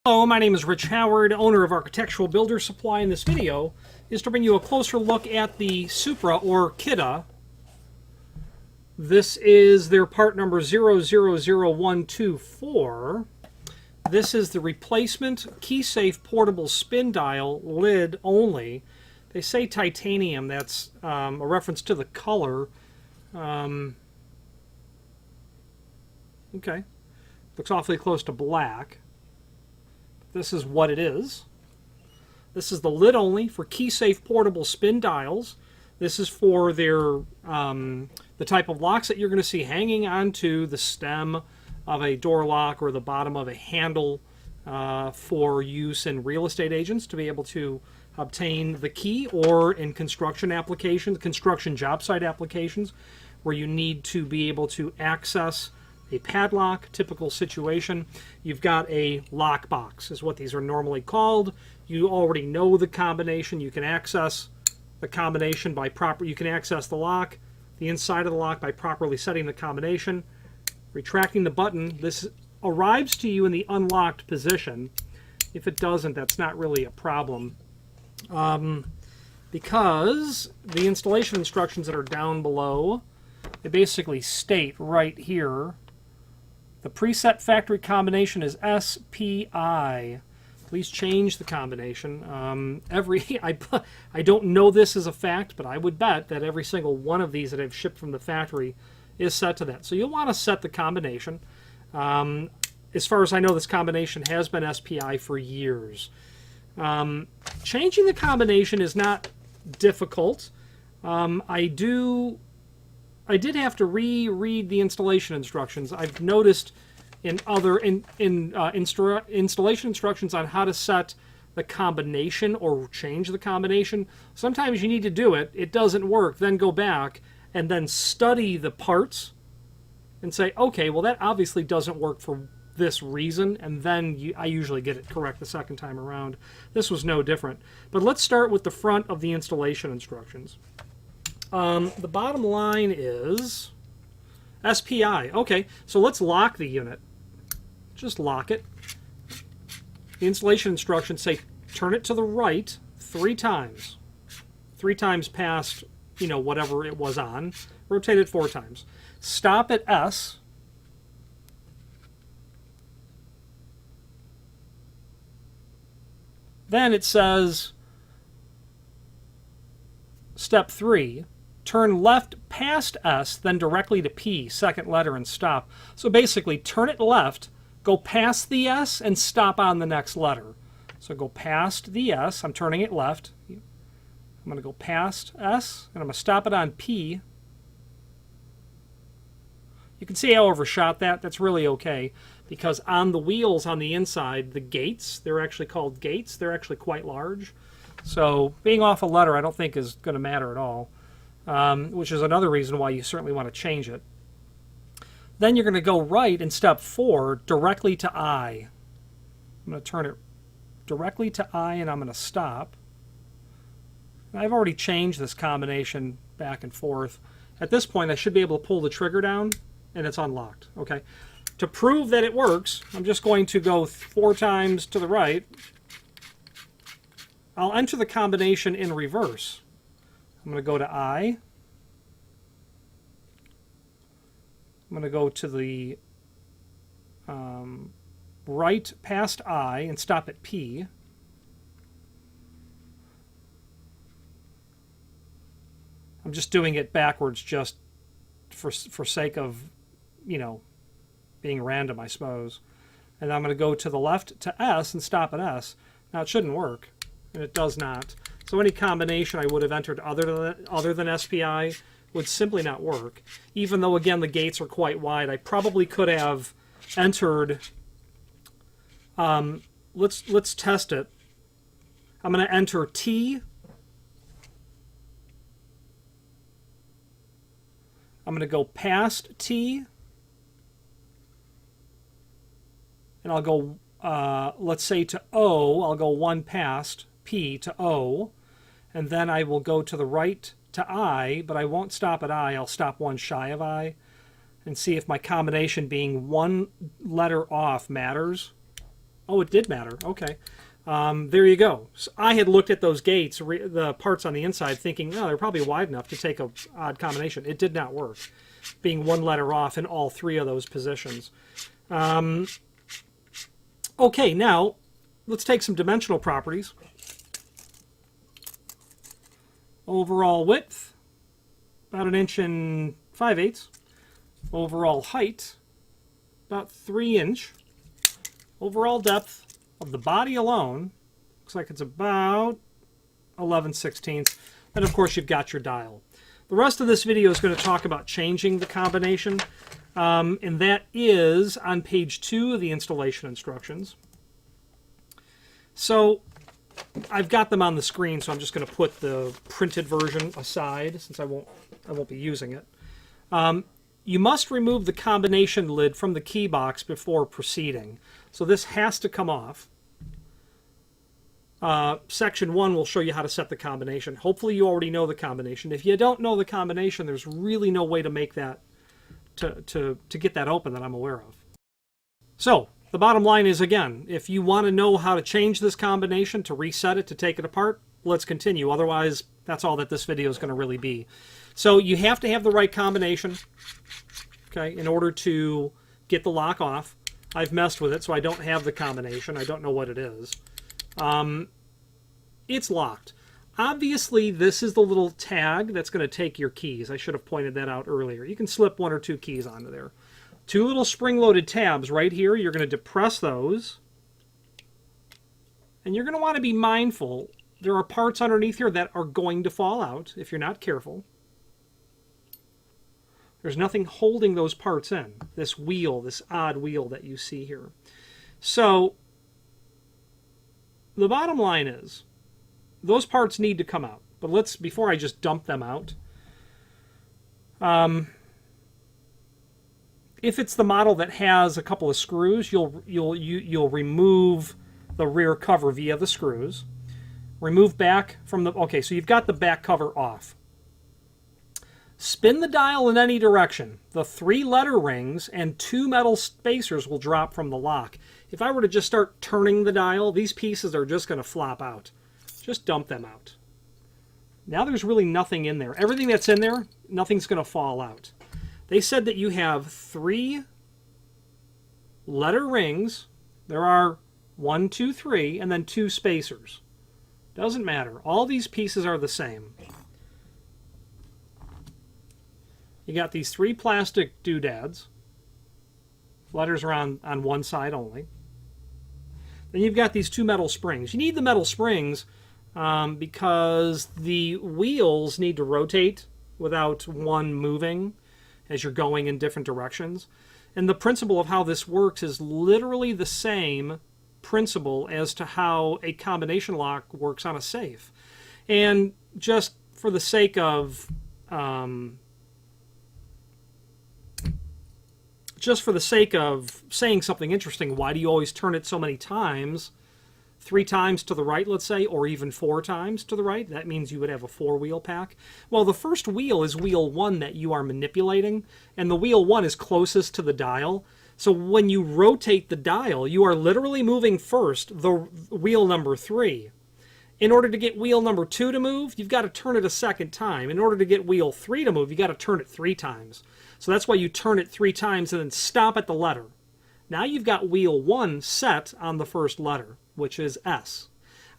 Hello, my name is Rich Howard, owner of Architectural Builder Supply. In this video is to bring you a closer look at the Supra or Kidda. This is their part number 000124. This is the replacement key-safe portable spin dial lid only. They say titanium. That's a reference to the color. Okay. Looks awfully close to black. This is what it is. This is the lid only for key-safe portable spin dials. This is for their the type of locks that you're going to see hanging onto the stem of a door lock or the bottom of a handle for use in real estate agents to be able to obtain the key, or in construction applications, construction job site applications, where you need to be able to access a padlock. Typical situation, you've got a lock box is what these are normally called. You already know the combination. You can access the combination by you can access the lock, the inside of the lock, by properly setting the combination, retracting the button. This arrives to you in the unlocked position. If it doesn't, that's not really a problem, because the installation instructions that are down below, they basically state right here, the preset factory combination is SPI. Please change the combination. I don't know this as a fact, but I would bet that every single one of these that I've shipped from the factory is set to that. So you'll want to set the combination. As far as I know, this combination has been SPI for years. Changing the combination is not difficult. I did have to reread the installation instructions. I've noticed in other installation instructions on how to set the combination or change the combination, sometimes you need to do it. It doesn't work. Then go back and then study the parts and say, okay, well, that obviously doesn't work for this reason, and then I usually get it correct the second time around. This was no different. But let's start with the front of the installation instructions. The bottom line is SPI. Okay, so let's lock the unit. Just lock it. The installation instructions say turn it to the right 3 times. 3 times past, whatever it was on. Rotate it 4 times. Stop at S. Then it says step 3. Turn left past S, then directly to P, second letter, and stop. So basically, turn it left, go past the S, and stop on the next letter. So go past the S. I'm turning it left. I'm going to go past S, and I'm going to stop it on P. You can see I overshot that. That's really okay, because on the wheels on the inside, the gates, they're actually called gates. They're actually quite large. So being off a letter I don't think is going to matter at all. Which is another reason why you certainly want to change it. Then you're going to go right in step 4 directly to I. I'm going to turn it directly to I, and I'm going to stop. I've already changed this combination back and forth. At this point, I should be able to pull the trigger down, and it's unlocked. Okay. To prove that it works, I'm just going to go 4 times to the right. I'll enter the combination in reverse. I'm going to go to I. I'm going to go to the right past I and stop at P. I'm just doing it backwards just for sake of, being random, I suppose. And I'm going to go to the left to S and stop at S. Now, it shouldn't work, and it does not. So any combination I would have entered other than SPI would simply not work. Even though, again, the gates are quite wide, I probably could have entered. Let's test it. I'm going to enter T. I'm going to go past T. And I'll go, let's say, to O. I'll go 1 past P to O. And then I will go to the right to I, but I won't stop at I. I'll stop 1 shy of I and see if my combination being 1 letter off matters. Oh, it did matter. Okay. There you go. So I had looked at those gates, the parts on the inside, thinking, no, they're probably wide enough to take a odd combination. It did not work, being one letter off in all three of those positions. Okay, now let's take some dimensional properties. Overall width, about 1 5/8 inches. Overall height, about 3 inches. Overall depth of the body alone, looks like it's about 11/16. And of course you've got your dial. The rest of this video is going to talk about changing the combination, and that is on page 2 of the installation instructions. So I've got them on the screen, so I'm just going to put the printed version aside since I won't be using it. You must remove the combination lid from the key box before proceeding. So this has to come off. Section 1 will show you how to set the combination. Hopefully you already know the combination. If you don't know the combination, there's really no way to make that, to get that open that I'm aware of. So the bottom line is, again, if you want to know how to change this combination, to reset it, to take it apart, let's continue. Otherwise, that's all that this video is going to really be. So you have to have the right combination, okay, in order to get the lock off. I've messed with it, so I don't have the combination. I don't know what it is. It's locked. Obviously, this is the little tag that's going to take your keys. I should have pointed that out earlier. You can slip 1 or 2 keys onto there. 2 little spring-loaded tabs right here. You're going to depress those. And you're going to want to be mindful. There are parts underneath here that are going to fall out if you're not careful. There's nothing holding those parts in. This wheel, this odd wheel that you see here. So the bottom line is, those parts need to come out. But before I just dump them out, if it's the model that has a couple of screws, you'll remove the rear cover via the screws. Remove back from the, okay, so you've got the back cover off. Spin the dial in any direction. The 3 letter rings and 2 metal spacers will drop from the lock. If I were to just start turning the dial, these pieces are just going to flop out. Just dump them out. Now there's really nothing in there. Everything that's in there, nothing's going to fall out. They said that you have 3 letter rings. There are 1, 2, 3, and then 2 spacers. Doesn't matter. All these pieces are the same. You got these 3 plastic doodads. Letters are on one side only. Then you've got these 2 metal springs. You need the metal springs because the wheels need to rotate without one moving as you're going in different directions. And the principle of how this works is literally the same principle as to how a combination lock works on a safe. And just for the sake of saying something interesting, why do you always turn it so many times? 3 times to the right, let's say, or even 4 times to the right. That means you would have a 4-wheel pack. Well, the first wheel is wheel 1 that you are manipulating, and the wheel 1 is closest to the dial. So when you rotate the dial, you are literally moving first the wheel number 3. In order to get wheel number 2 to move, you've got to turn it a second time. In order to get wheel 3 to move, you've got to turn it 3 times. So that's why you turn it 3 times and then stop at the letter. Now you've got wheel 1 set on the first letter, which is S.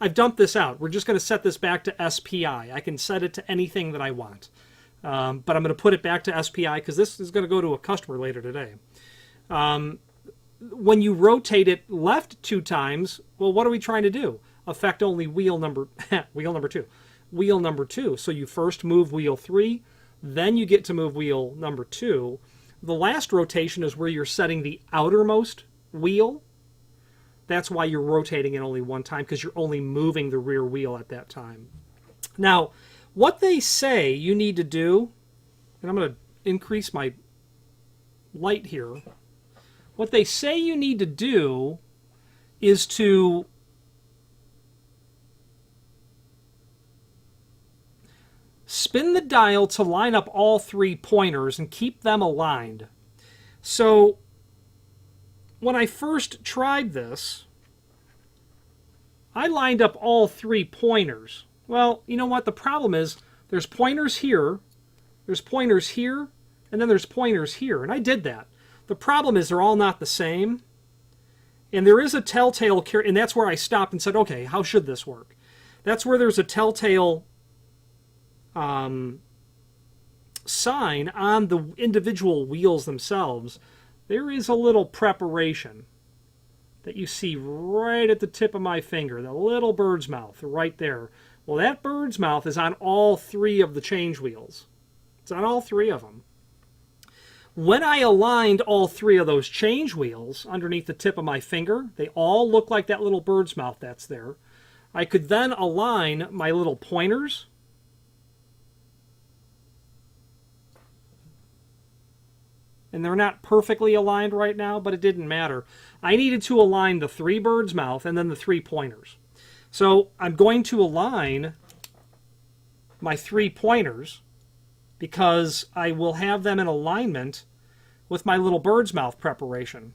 I've dumped this out. We're just going to set this back to SPI. I can set it to anything that I want. But I'm going to put it back to SPI because this is going to go to a customer later today. When you rotate it left 2 times, well, what are we trying to do? Affect only wheel number 2. Wheel number 2. So you first move wheel 3, then you get to move wheel number 2. The last rotation is where you're setting the outermost wheel. That's why you're rotating it only 1 time, because you're only moving the rear wheel at that time. Now, what they say you need to do, and I'm going to increase my light here. What they say you need to do is to spin the dial to line up all 3 pointers and keep them aligned. So when I first tried this, I lined up all 3 pointers. Well, you know what? The problem is there's pointers here, there's pointers here, and then there's pointers here. And I did that. The problem is they're all not the same. And there is a telltale, and that's where I stopped and said, okay, how should this work? That's where there's a telltale sign on the individual wheels themselves. There is a little preparation that you see right at the tip of my finger, the little bird's mouth right there. Well, that bird's mouth is on all 3 of the change wheels. It's on all 3 of them. When I aligned all 3 of those change wheels underneath the tip of my finger, they all look like that little bird's mouth that's there. I could then align my little pointers. And they're not perfectly aligned right now, but it didn't matter. I needed to align the 3 bird's mouth and then the 3 pointers. So I'm going to align my 3 pointers because I will have them in alignment with my little bird's mouth preparation.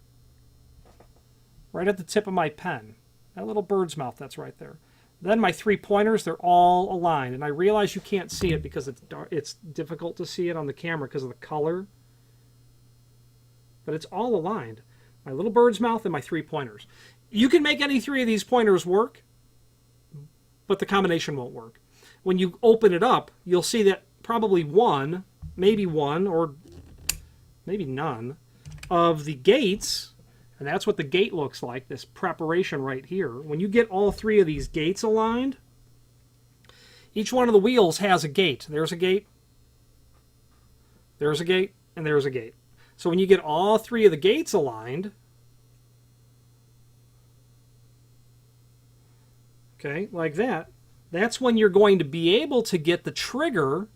Right at the tip of my pen. That little bird's mouth that's right there. Then my 3 pointers, they're all aligned. And I realize you can't see it because it's dark. It's difficult to see it on the camera because of the color. But it's all aligned. My little bird's mouth and my 3 pointers. You can make any 3 of these pointers work, but the combination won't work. When you open it up, you'll see that probably one, or maybe none, of the gates, and that's what the gate looks like, this preparation right here. When you get all 3 of these gates aligned, each one of the wheels has a gate. There's a gate, there's a gate, and there's a gate. So when you get all 3 of the gates aligned, okay, like that, that's when you're going to be able to get the trigger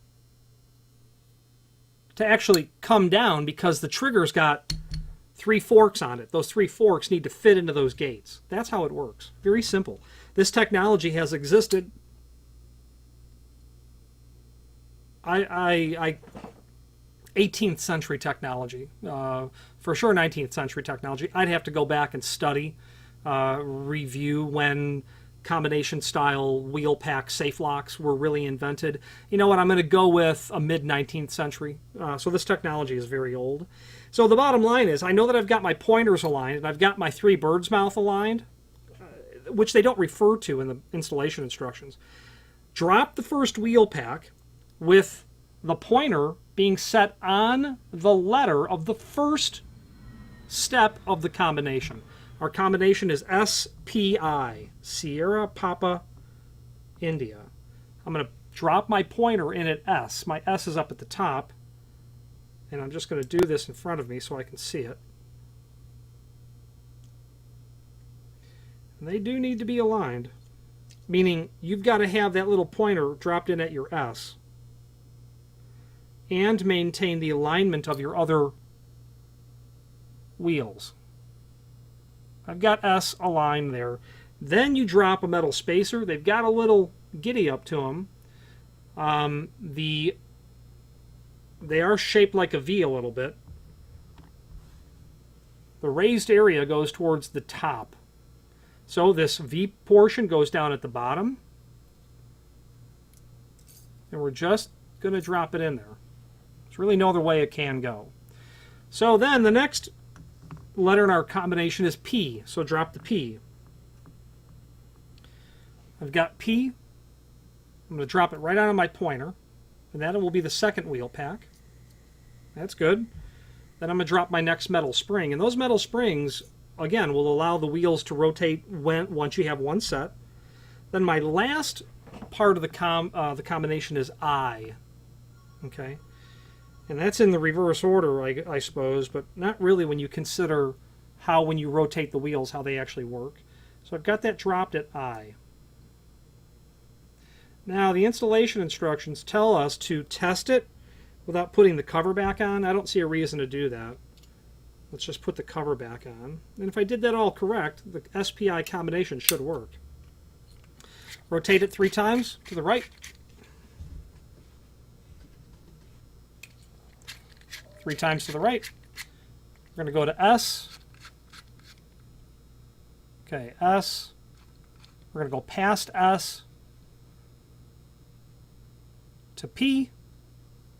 to actually come down because the trigger's got 3 forks on it. Those 3 forks need to fit into those gates. That's how it works. Very simple. This technology has existed. 18th century technology, for sure 19th century technology. I'd have to go back and study, review when combination style wheel pack safe locks were really invented. You know what, I'm going to go with a mid 19th century. So this technology is very old. So the bottom line is I know that I've got my pointers aligned and I've got my 3 bird's mouth aligned, which they don't refer to in the installation instructions. Drop the first wheel pack with the pointer being set on the letter of the first step of the combination. Our combination is SPI, Sierra Papa India. I'm going to drop my pointer in at S. My S is up at the top, and I'm just going to do this in front of me so I can see it. And they do need to be aligned, meaning you've got to have that little pointer dropped in at your S and maintain the alignment of your other wheels. I've got S aligned there. Then you drop a metal spacer. They've got a little giddy up to them. They are shaped like a V a little bit. The raised area goes towards the top. So this V portion goes down at the bottom. And we're just going to drop it in there. There's really no other way it can go. So then the next letter in our combination is P. So drop the P. I've got P. I'm going to drop it right onto my pointer. And that will be the second wheel pack. That's good. Then I'm going to drop my next metal spring. And those metal springs, again, will allow the wheels to rotate once you have one set. Then my last part of the combination is I. Okay? And that's in the reverse order, I suppose, but not really when you consider how, when you rotate the wheels, how they actually work. So I've got that dropped at I. Now, the installation instructions tell us to test it without putting the cover back on. I don't see a reason to do that. Let's just put the cover back on. And if I did that all correct, the SPI combination should work. Rotate it 3 times to the right. 3 times to the right. We're going to go to S. Okay, S, We're going to go past S to P.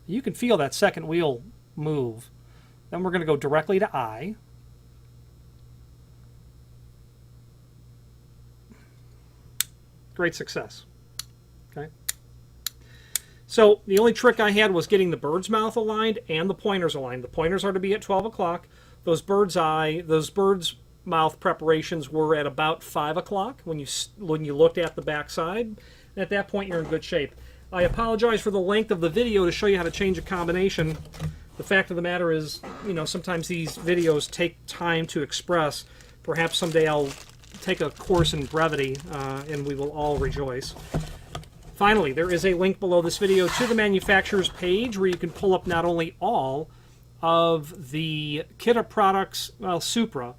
You can feel that second wheel move. Then we're going to go directly to I. Great success. Okay. So the only trick I had was getting the bird's mouth aligned and the pointers aligned. The pointers are to be at 12 o'clock. Those bird's mouth preparations were at about 5 o'clock when you looked at the backside. And at that point, you're in good shape. I apologize for the length of the video to show you how to change a combination. The fact of the matter is, sometimes these videos take time to express. Perhaps someday I'll take a course in brevity, and we will all rejoice. Finally, there is a link below this video to the manufacturer's page where you can pull up not only all of the Kita products, well, Supra.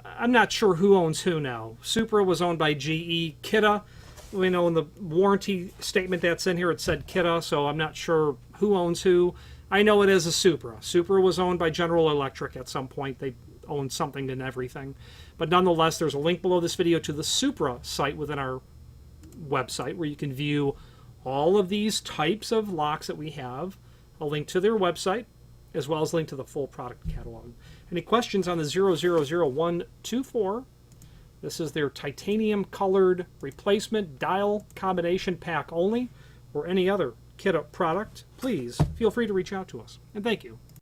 I'm not sure who owns who now. Supra was owned by GE. Kita, in the warranty statement that's in here, it said Kita, so I'm not sure who owns who. I know it is a Supra. Supra was owned by General Electric at some point. They owned something and everything. But nonetheless, there's a link below this video to the Supra site within our website where you can view all of these types of locks that we have, a link to their website, as well as a link to the full product catalog. Any questions on the 000124? This is their titanium colored replacement dial combination pack only, or any other Kita product. Please feel free to reach out to us. And thank you.